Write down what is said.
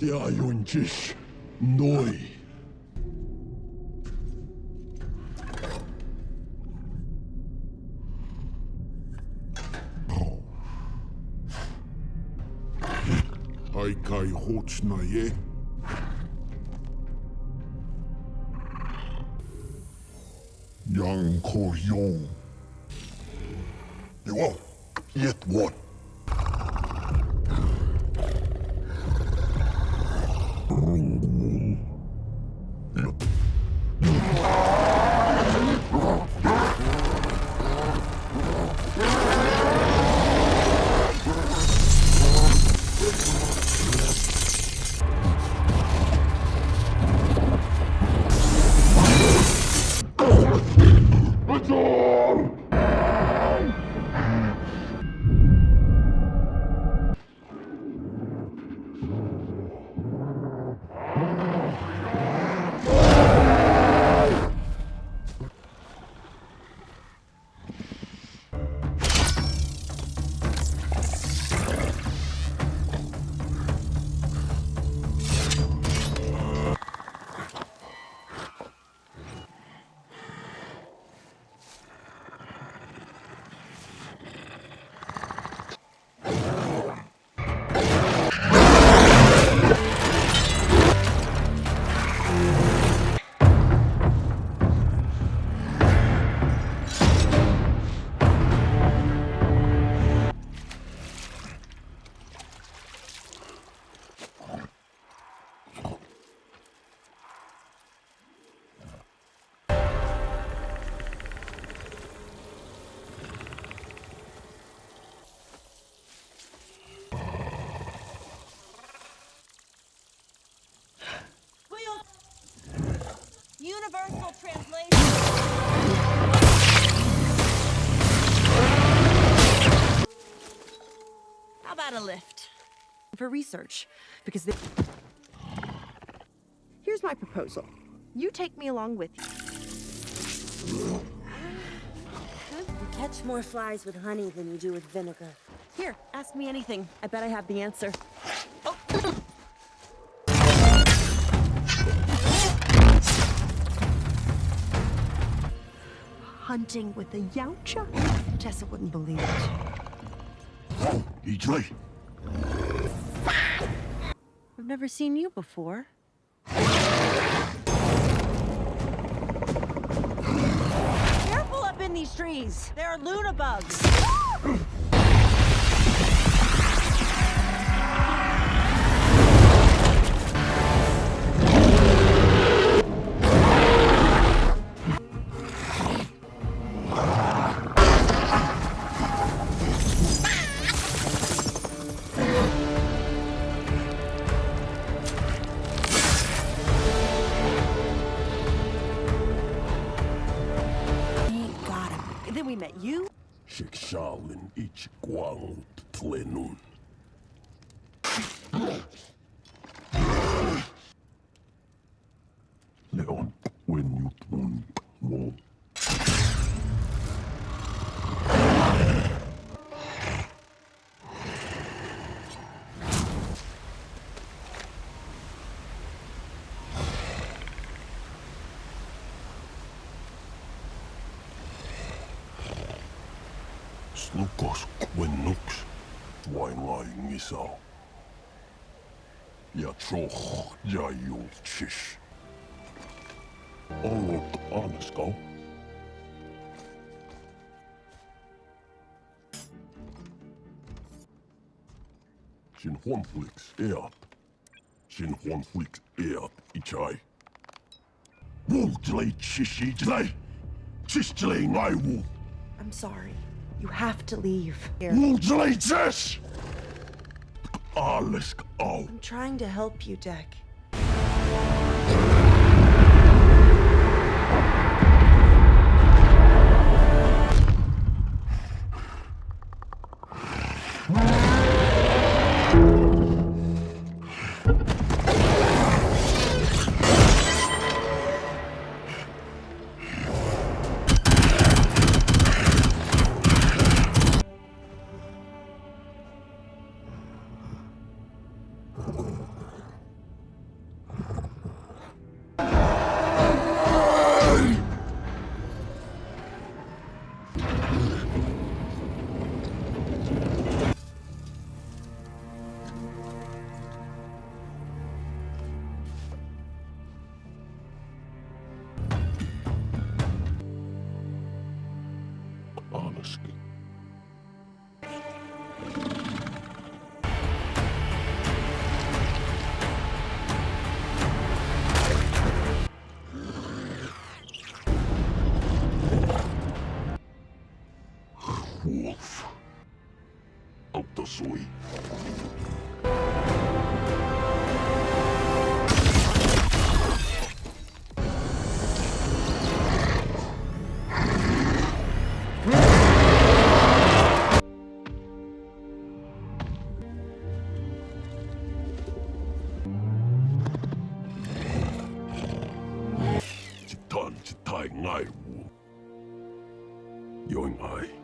Yautja noi. Ai kai hotsna je. Yang ko yong. You won't. Yet what? Universal translation. How about a lift? For research, because they... Here's my proposal. You take me along with you. You catch more flies with honey than you do with vinegar. Here, ask me anything. I bet I have the answer. Oh. Hunting with a Yautja? Tessa wouldn't believe it. Yautja. I've never seen you before. Careful up in these trees. There are Luna bugs. We met you? Shikshalin ich guangut tlenun. Leon, when you tun wall. Lukos quenux, twain isau. Ja troch ja Yautja. Allot anskau. Sin honflix eat. Sin honflix eat ichai. Wultlei chishijlei. Chistlei ngai wul. I'm sorry. You have to leave. Here. Wultlei ches! Alisk au. I'm trying to help you, Deck. kaski. Wolf. Autta sui. Chitan chitai ngai wu. Yoing ai.